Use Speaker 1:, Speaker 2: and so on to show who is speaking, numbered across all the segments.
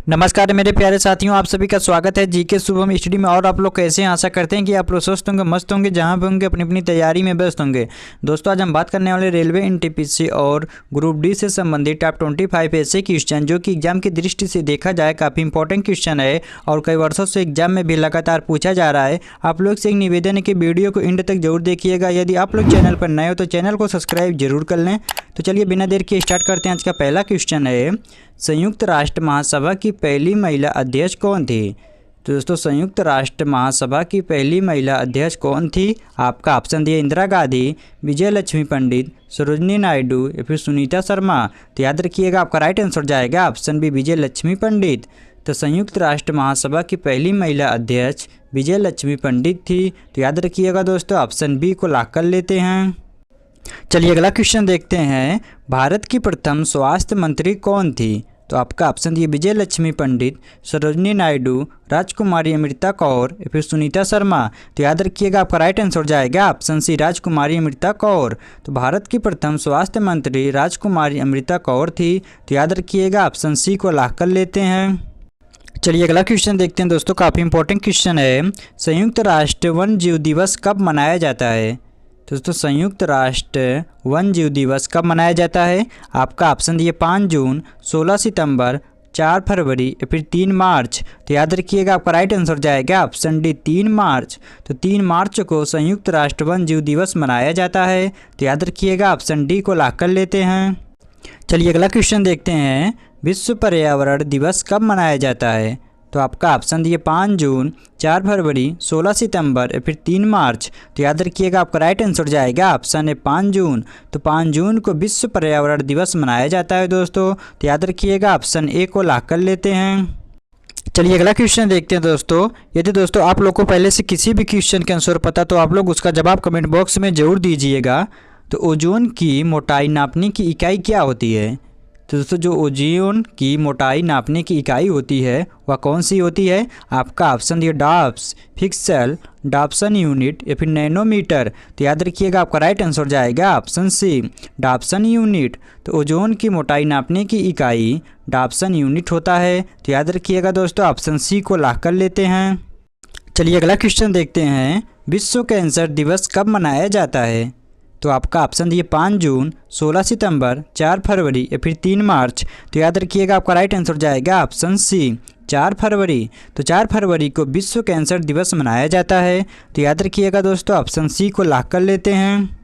Speaker 1: नमस्कार मेरे प्यारे साथियों, आप सभी का स्वागत है जीके शुभम स्टडी में। और आप लोग कैसे हैं? आशा करते हैं कि आप लोग स्वस्थ होंगे, मस्त होंगे, जहां भी होंगे अपनी अपनी तैयारी में व्यस्त होंगे। दोस्तों, आज हम बात करने वाले रेलवे एनटीपीसी और ग्रुप डी से संबंधित टॉप 25 ऐसे क्वेश्चन जो कि एग्जाम की दृष्टि से देखा जाए काफ़ी इंपॉर्टेंट क्वेश्चन है और कई वर्षों से एग्जाम में भी लगातार पूछा जा रहा है। आप लोग से एक निवेदन है कि वीडियो को एंड तक जरूर देखिएगा। यदि आप लोग चैनल पर नए हो तो चैनल को सब्सक्राइब जरूर कर लें। तो चलिए बिना देर के स्टार्ट करते हैं। आज का पहला क्वेश्चन है, संयुक्त राष्ट्र महासभा की पहली महिला अध्यक्ष कौन थी? तो दोस्तों, संयुक्त राष्ट्र महासभा की पहली महिला अध्यक्ष कौन थी? आपका ऑप्शन दिया इंदिरा गांधी, विजय लक्ष्मी पंडित, सरोजिनी नायडू या फिर सुनीता शर्मा। तो याद रखिएगा, आपका राइट आंसर जाएगा ऑप्शन बी, विजय लक्ष्मी पंडित। तो संयुक्त राष्ट्र महासभा की पहली महिला अध्यक्ष विजय लक्ष्मी पंडित थी। तो याद रखिएगा दोस्तों, ऑप्शन बी को लॉक कर लेते हैं। चलिए अगला क्वेश्चन देखते हैं, भारत की प्रथम स्वास्थ्य मंत्री कौन थी? तो आपका ऑप्शन दिए विजय लक्ष्मी पंडित, सरोजिनी नायडू, राजकुमारी अमृता कौर या फिर सुनीता शर्मा। तो याद रखिएगा, आपका राइट आंसर जाएगा ऑप्शन सी, राजकुमारी अमृता कौर। तो भारत की प्रथम स्वास्थ्य मंत्री राजकुमारी अमृता कौर थी। तो याद रखिएगा, ऑप्शन सी को लॉक कर लेते हैं। चलिए अगला क्वेश्चन देखते हैं दोस्तों, काफ़ी इंपॉर्टेंट क्वेश्चन है, संयुक्त राष्ट्र वन्य जीव दिवस कब मनाया जाता है? दोस्तों, संयुक्त राष्ट्र वन्य जीव दिवस कब मनाया जाता है? आपका ऑप्शन दिए 5 जून, 16 सितंबर, 4 फरवरी या फिर 3 मार्च। तो याद रखिएगा, आपका राइट आंसर जाएगा ऑप्शन डी, 3 मार्च। तो 3 मार्च को संयुक्त राष्ट्र वन्य जीव दिवस मनाया जाता है। तो याद रखिएगा, ऑप्शन डी को लॉक कर लेते हैं। चलिए अगला क्वेश्चन देखते हैं, विश्व पर्यावरण दिवस कब मनाया जाता है? तो आपका ऑप्शन दिए 5 जून, 4 फरवरी, 16 सितंबर या फिर 3 मार्च। तो याद रखिएगा, आपका राइट आंसर जाएगा ऑप्शन है 5 जून। तो 5 जून को विश्व पर्यावरण दिवस मनाया जाता है दोस्तों। तो याद रखिएगा, ऑप्शन ए को लॉक कर लेते हैं। चलिए अगला क्वेश्चन देखते हैं दोस्तों। यदि दोस्तों आप लोग को पहले से किसी भी क्वेश्चन के आंसर पता तो आप लोग उसका जवाब कमेंट बॉक्स में जरूर दीजिएगा। तो ओजोन की मोटाई नापने की इकाई क्या होती है? तो दोस्तों, जो ओजोन की मोटाई नापने की इकाई होती है वह कौन सी होती है? आपका ऑप्शन दिया डॉप्स, पिक्सल, डॉप्सन यूनिट या फिर नैनोमीटर। तो याद रखिएगा, आपका राइट आंसर जाएगा ऑप्शन सी, डॉप्सन यूनिट। तो ओजोन की मोटाई नापने की इकाई डॉप्सन यूनिट होता है। तो याद रखिएगा दोस्तों, ऑप्शन सी को लॉक कर लेते हैं। चलिए अगला क्वेश्चन देखते हैं, विश्व कैंसर दिवस कब मनाया जाता है? तो आपका ऑप्शन दिए 5 जून, 16 सितंबर, 4 फरवरी या फिर 3 मार्च। तो याद रखिएगा, आपका राइट आंसर जाएगा ऑप्शन सी, 4 फरवरी। तो 4 फरवरी को विश्व कैंसर दिवस मनाया जाता है। तो याद रखिएगा दोस्तों, ऑप्शन सी को लॉक कर लेते हैं।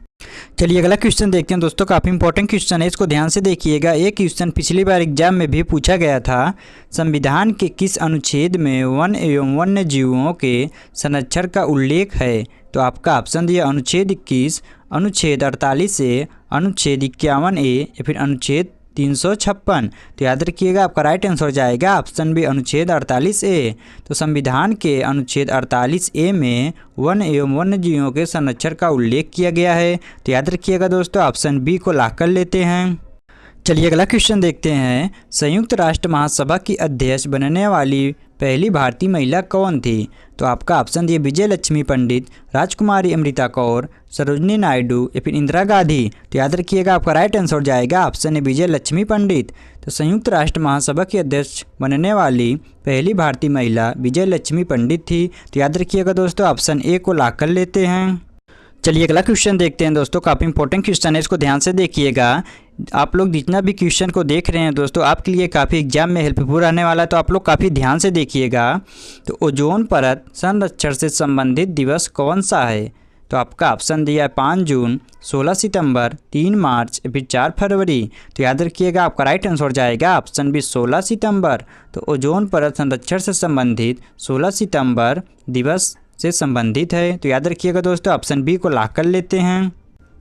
Speaker 1: चलिए अगला क्वेश्चन देखते हैं दोस्तों, काफ़ी इंपॉर्टेंट क्वेश्चन है, इसको ध्यान से देखिएगा। ये क्वेश्चन पिछली बार एग्जाम में भी पूछा गया था, संविधान के किस अनुच्छेद में वन एवं वन्य जीवों के संरक्षण का उल्लेख है? तो आपका ऑप्शन दिया अनुच्छेद 21, अनुच्छेद 48 से अनुच्छेद 51A या फिर अनुच्छेद 356। तो याद रखिएगा, आपका राइट आंसर जाएगा ऑप्शन बी, अनुच्छेद 48A। तो संविधान के अनुच्छेद 48A में वन एवं वन्य जीवों के संरक्षण का उल्लेख किया गया है। तो याद रखिएगा दोस्तों, ऑप्शन बी को लॉक कर लेते हैं। चलिए अगला क्वेश्चन देखते हैं, संयुक्त राष्ट्र महासभा की अध्यक्ष बनने वाली पहली भारतीय महिला कौन थी? तो आपका ऑप्शन दिए विजय लक्ष्मी पंडित, राजकुमारी अमृता कौर, सरोजिनी नायडू या फिर इंदिरा गांधी। तो याद रखिएगा, आपका राइट आंसर जाएगा ऑप्शन है विजय लक्ष्मी पंडित। तो संयुक्त राष्ट्र महासभा की अध्यक्ष बनने वाली पहली भारतीय महिला विजय लक्ष्मी पंडित थी। तो याद रखिएगा दोस्तों, ऑप्शन ए को लॉक कर लेते हैं। चलिए अगला क्वेश्चन देखते हैं दोस्तों, काफ़ी इंपॉर्टेंट क्वेश्चन है, इसको ध्यान से देखिएगा। आप लोग जितना भी क्वेश्चन को देख रहे हैं दोस्तों, आपके लिए काफ़ी एग्जाम में हेल्पफुल रहने वाला है, तो आप लोग काफ़ी ध्यान से देखिएगा। तो ओजोन परत संरक्षण से संबंधित दिवस कौन सा है? तो आपका ऑप्शन दिया है 5 जून, 16 सितंबर, 3 मार्च या फिर 4 फरवरी। तो याद रखिएगा, आपका राइट आंसर जाएगा ऑप्शन बी, 16 सितंबर। तो ओजोन परत संरक्षण से संबंधित 16 सितंबर दिवस से संबंधित है। तो याद रखिएगा दोस्तों, ऑप्शन बी को लॉक कर लेते हैं।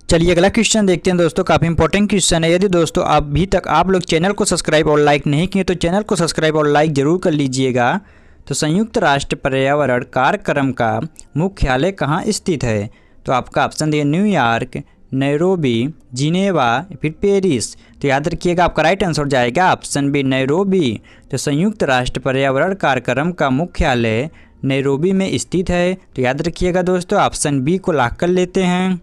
Speaker 1: चलिए अगला क्वेश्चन देखते हैं दोस्तों, काफ़ी इंपॉर्टेंट क्वेश्चन है। यदि दोस्तों अभी तक आप लोग चैनल को सब्सक्राइब और लाइक नहीं किए तो चैनल को सब्सक्राइब और लाइक जरूर कर लीजिएगा। तो संयुक्त राष्ट्र पर्यावरण कार्यक्रम का मुख्यालय कहाँ स्थित है? तो आपका ऑप्शन दिया न्यूयॉर्क, नैरोबी, जिनेवा या फिर पेरिस। तो याद रखिएगा, आपका राइट आंसर जाएगा ऑप्शन बी, नैरोबी। तो संयुक्त राष्ट्र पर्यावरण कार्यक्रम का मुख्यालय नैरोबी में स्थित है। तो याद रखिएगा दोस्तों, ऑप्शन बी को लॉक कर लेते हैं।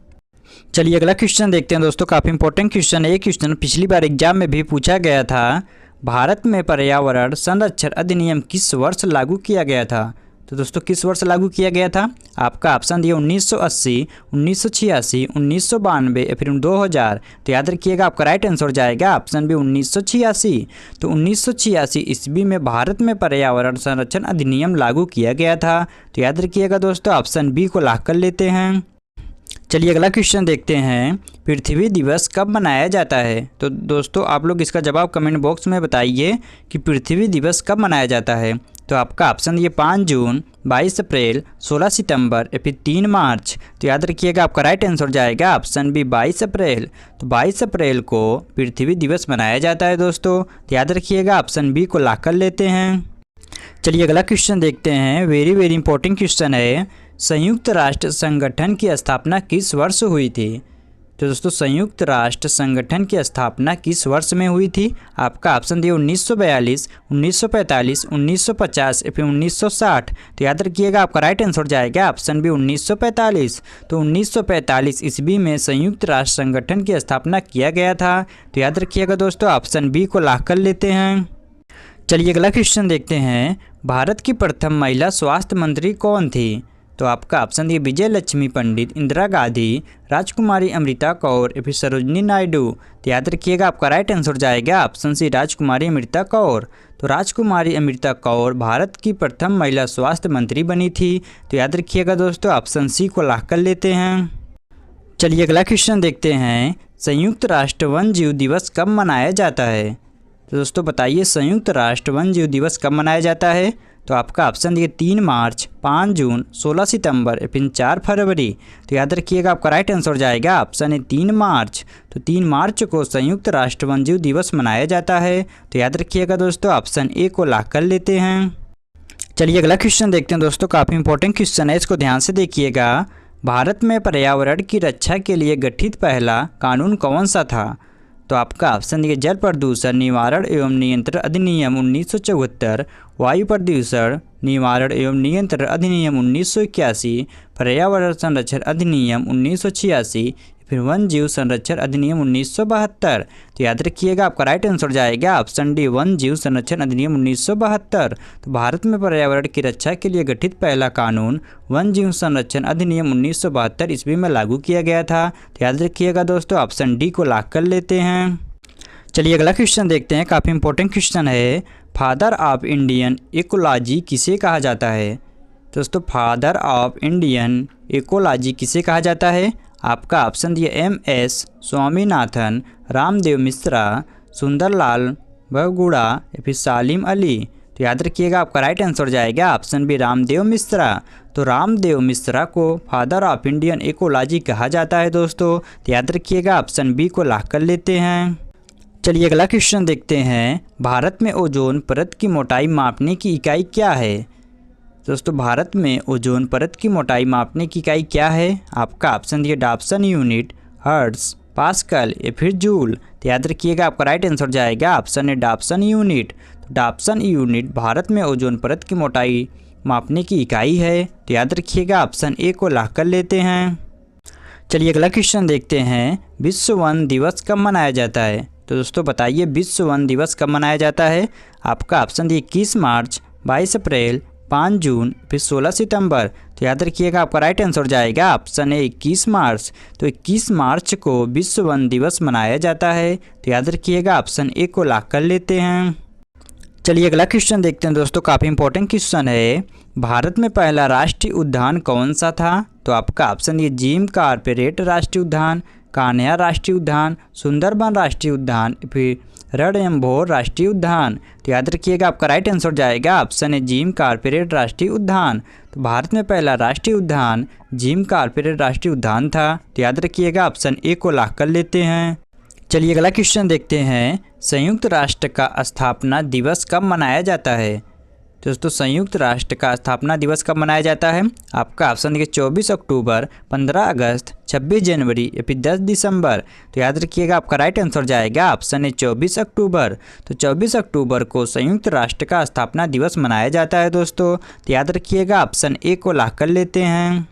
Speaker 1: चलिए अगला क्वेश्चन देखते हैं दोस्तों, काफ़ी इंपॉर्टेंट क्वेश्चन है। ये क्वेश्चन पिछली बार एग्जाम में भी पूछा गया था, भारत में पर्यावरण संरक्षण अधिनियम किस वर्ष लागू किया गया था? तो दोस्तों किस वर्ष लागू किया गया था? आपका ऑप्शन दिया 1980, 1986, 1992 या फिर 2000। तो याद रखिएगा आपका राइट आंसर हो जाएगा ऑप्शन बी 1986। तो 1986 ईस्वी में भारत में पर्यावरण संरक्षण अधिनियम लागू किया गया था। तो याद रखिएगा दोस्तों ऑप्शन बी को लॉक कर लेते हैं। चलिए अगला क्वेश्चन देखते हैं, पृथ्वी दिवस कब मनाया जाता है? तो दोस्तों आप लोग इसका जवाब कमेंट बॉक्स में बताइए कि पृथ्वी दिवस कब मनाया जाता है। तो आपका ऑप्शन ये 5 जून, 22 अप्रैल, 16 सितंबर या फिर 3 मार्च। तो याद रखिएगा आपका राइट आंसर हो जाएगा ऑप्शन बी 22 अप्रैल। तो 22 अप्रैल को पृथ्वी दिवस मनाया जाता है दोस्तों। तो याद रखिएगा ऑप्शन बी को लॉक कर लेते हैं। चलिए अगला क्वेश्चन देखते हैं, वेरी वेरी इंपॉर्टेंट क्वेश्चन है, संयुक्त राष्ट्र संगठन की स्थापना किस वर्ष हुई थी? तो दोस्तों संयुक्त राष्ट्र संगठन की स्थापना किस वर्ष में हुई थी? आपका ऑप्शन दिया 1942, 1945, 1950 या फिर 1960। तो याद रखिएगा आपका राइट आंसर जाएगा ऑप्शन बी 1945। तो 1945 ईस्वी में संयुक्त राष्ट्र संगठन की स्थापना किया गया था। तो याद रखिएगा दोस्तों ऑप्शन बी को लॉक कर लेते हैं। चलिए अगला क्वेश्चन देखते हैं, भारत की प्रथम महिला स्वास्थ्य मंत्री कौन थी? तो आपका ऑप्शन दिए विजय लक्ष्मी पंडित, इंदिरा गांधी, राजकुमारी अमृता कौर या फिर सरोजिनी नायडू। तो याद रखिएगा आपका राइट आंसर जाएगा ऑप्शन सी राजकुमारी अमृता कौर। तो राजकुमारी अमृता कौर भारत की प्रथम महिला स्वास्थ्य मंत्री बनी थी। तो याद रखिएगा दोस्तों ऑप्शन सी को लॉक कर लेते हैं। चलिए अगला क्वेश्चन देखते हैं, संयुक्त राष्ट्र वन्य जीव दिवस कब मनाया जाता है? तो दोस्तों बताइए संयुक्त राष्ट्र वन्य जीव दिवस कब मनाया जाता है? तो आपका ऑप्शन दिए 3 मार्च, 5 जून, 16 सितंबर या फिर 4 फरवरी। तो याद रखिएगा आपका राइट आंसर जाएगा ऑप्शन है 3 मार्च। तो 3 मार्च को संयुक्त राष्ट्र वन्य जीव दिवस मनाया जाता है। तो याद रखिएगा दोस्तों ऑप्शन ए को लॉक कर लेते हैं। चलिए अगला क्वेश्चन देखते हैं दोस्तों, काफ़ी इंपॉर्टेंट क्वेश्चन है, इसको ध्यान से देखिएगा। भारत में पर्यावरण की रक्षा के लिए गठित पहला कानून कौन सा था? तो आपका ऑप्शन दिए जल प्रदूषण निवारण एवं नियंत्रण अधिनियम 1974, वायु प्रदूषण निवारण एवं नियंत्रण अधिनियम 1981, पर्यावरण संरक्षण अधिनियम 1986, फिर वन जीव संरक्षण अधिनियम 1972। तो याद रखिएगा आपका राइट आंसर जाएगा ऑप्शन डी वन जीव संरक्षण अधिनियम 1972। तो भारत में पर्यावरण की रक्षा के लिए गठित पहला कानून वन जीव संरक्षण अधिनियम 1972 ईस्वी में लागू किया गया था। तो याद रखिएगा दोस्तों ऑप्शन डी को लॉक कर लेते हैं। चलिए अगला क्वेश्चन देखते हैं, काफ़ी इंपॉर्टेंट क्वेश्चन है, फादर ऑफ इंडियन इकोलॉजी किसे कहा जाता है? दोस्तों फादर ऑफ इंडियन इकोलॉजी किसे कहा जाता है? आपका ऑप्शन दिया MS स्वामीनाथन, रामदेव मिश्रा, सुंदरलाल बगुड़ा या फिर सालिम अली। तो याद रखिएगा आपका राइट आंसर जाएगा ऑप्शन बी रामदेव मिश्रा। तो रामदेव मिश्रा को फादर ऑफ इंडियन इकोलॉजी कहा जाता है दोस्तों। तो याद रखिएगा ऑप्शन बी को लॉक कर लेते हैं। चलिए अगला क्वेश्चन देखते हैं, भारत में ओजोन परत की मोटाई मापने की इकाई क्या है? दोस्तों भारत में ओजोन परत की मोटाई मापने की इकाई क्या है? आपका ऑप्शन दिया डाप्सन यूनिट, हर्ट्ज, पास्कल या फिर जूल। तो याद रखिएगा आपका राइट आंसर जाएगा ऑप्शन है डाप्सन यूनिट। तो डाप्सन यूनिट भारत में ओजोन परत की मोटाई मापने की इकाई है। तो याद रखिएगा ऑप्शन ए को लॉक कर लेते हैं। चलिए अगला क्वेश्चन देखते हैं, विश्व वन दिवस कब मनाया जाता है? तो दोस्तों बताइए विश्व वन दिवस कब मनाया जाता है? आपका ऑप्शन दिए 21 मार्च, 22 अप्रैल, 5 जून फिर 16 सितंबर। तो याद रखिएगा आपका राइट आंसर जाएगा ऑप्शन है 21 मार्च। तो 21 मार्च को विश्व वन दिवस मनाया जाता है। तो याद रखिएगा ऑप्शन ए को लॉक कर लेते हैं। चलिए अगला क्वेश्चन देखते हैं दोस्तों, काफ़ी इंपॉर्टेंट क्वेश्चन है, भारत में पहला राष्ट्रीय उद्यान कौन सा था? तो आपका ऑप्शन ये जिम कॉर्बेट राष्ट्रीय उद्यान, कान्हा राष्ट्रीय उद्यान, सुंदरबन राष्ट्रीय उद्यान, फिर रणथंभौर राष्ट्रीय उद्यान। तो याद रखिएगा आपका राइट आंसर जाएगा ऑप्शन है जिम कॉर्बेट राष्ट्रीय उद्यान। तो भारत में पहला राष्ट्रीय उद्यान जिम कॉर्बेट राष्ट्रीय उद्यान था। तो याद रखिएगा ऑप्शन ए को लॉक कर लेते हैं। चलिए अगला क्वेश्चन देखते हैं, संयुक्त राष्ट्र का स्थापना दिवस कब मनाया जाता है? दोस्तों संयुक्त राष्ट्र का स्थापना दिवस कब मनाया जाता है? आपका ऑप्शन देखिए 24 अक्टूबर, 15 अगस्त, 26 जनवरी या फिर 10 दिसंबर। तो याद रखिएगा आपका राइट आंसर जाएगा ऑप्शन है 24 अक्टूबर। तो 24 अक्टूबर को संयुक्त राष्ट्र का स्थापना दिवस मनाया जाता है दोस्तों। तो याद रखिएगा ऑप्शन ए को लॉक कर लेते हैं।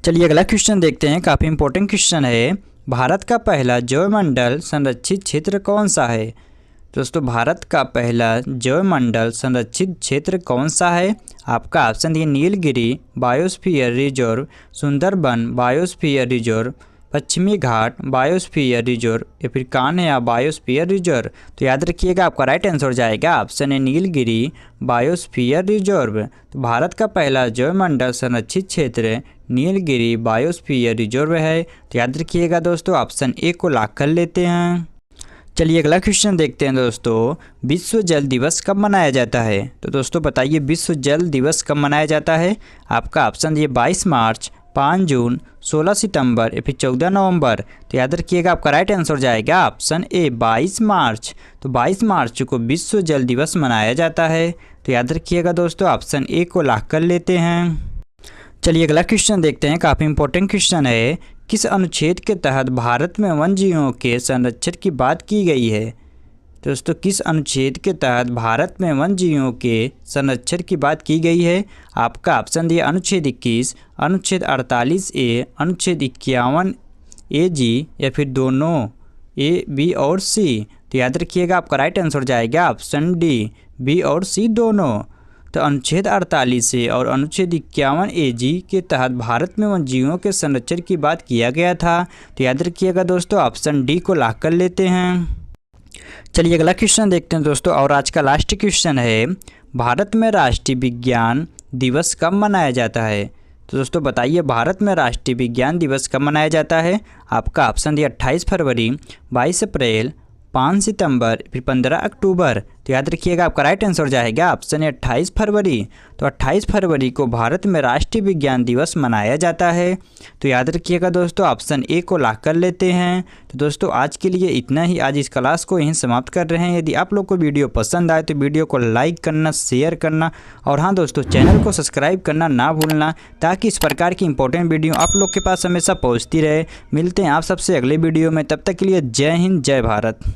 Speaker 1: चलिए अगला क्वेश्चन देखते हैं, काफ़ी इंपॉर्टेंट क्वेश्चन है, भारत का पहला जैवमंडल संरक्षित क्षेत्र कौन सा है? दोस्तों भारत का पहला जैवमंडल संरक्षित क्षेत्र कौन सा है? आपका ऑप्शन है Nilgiri biosphere reserve, Sundarban biosphere reserve, पश्चिमी घाट बायोस्फीयर रिजर्व या फिर कान्हा बायोस्फीयर रिजर्व। तो याद रखिएगा आपका राइट आंसर हो जाएगा ऑप्शन है नीलगिरी बायोस्फीयर रिजर्व। तो भारत का पहला जैवमंडल संरक्षित क्षेत्र नीलगिरी बायोस्फीयर रिजर्व है। तो याद रखिएगा दोस्तों ऑप्शन ए को लॉक कर लेते हैं। चलिए अगला क्वेश्चन देखते हैं दोस्तों, विश्व जल दिवस कब मनाया जाता है? तो दोस्तों बताइए विश्व जल दिवस कब मनाया जाता है? आपका ऑप्शन ये 22 मार्च, 5 जून, 16 सितंबर या फिर 14 नवंबर। तो याद रखिएगा आपका राइट आंसर जाएगा ऑप्शन ए 22 मार्च। तो 22 मार्च को विश्व जल दिवस मनाया जाता है। तो याद रखिएगा दोस्तों ऑप्शन ए को लॉक कर लेते हैं। चलिए अगला क्वेश्चन देखते हैं, काफ़ी इंपॉर्टेंट क्वेश्चन है। किस अनुच्छेद के तहत भारत में वन जीवों के संरक्षण की बात की गई है? दोस्तों किस अनुच्छेद के तहत भारत में वन जीवों के संरक्षण की बात की गई है? आपका ऑप्शन दिया अनुच्छेद 21, अनुच्छेद 48 ए, अनुच्छेद 51 ए जी या फिर दोनों ए, बी और सी। तो याद रखिएगा आपका राइट आंसर जाएगा ऑप्शन डी, बी और सी दोनों। तो अनुच्छेद 48 ए और अनुच्छेद 51 ए जी के तहत भारत में वन जीवों के संरक्षण की बात किया गया था। तो याद रखिएगा दोस्तों ऑप्शन डी को लॉक कर लेते हैं। चलिए अगला क्वेश्चन देखते हैं दोस्तों, और आज का लास्ट क्वेश्चन है, भारत में राष्ट्रीय विज्ञान दिवस कब मनाया जाता है? तो दोस्तों बताइए भारत में राष्ट्रीय विज्ञान दिवस कब मनाया जाता है? आपका ऑप्शन दिया 28 फरवरी, 22 अप्रैल, 5 सितंबर फिर 15 अक्टूबर। तो याद रखिएगा आपका राइट आंसर जाएगा ऑप्शन है 28 फरवरी। तो 28 फरवरी को भारत में राष्ट्रीय विज्ञान दिवस मनाया जाता है। तो याद रखिएगा दोस्तों ऑप्शन ए को लॉक कर लेते हैं। तो दोस्तों आज के लिए इतना ही, आज इस क्लास को यहीं समाप्त कर रहे हैं। यदि आप लोग को वीडियो पसंद आए तो वीडियो को लाइक करना, शेयर करना और हाँ दोस्तों चैनल को सब्सक्राइब करना ना भूलना, ताकि इस प्रकार की इंपॉर्टेंट वीडियो आप लोग के पास हमेशा पहुँचती रहे। मिलते हैं आप सबसे अगले वीडियो में, तब तक के लिए जय हिंद, जय भारत।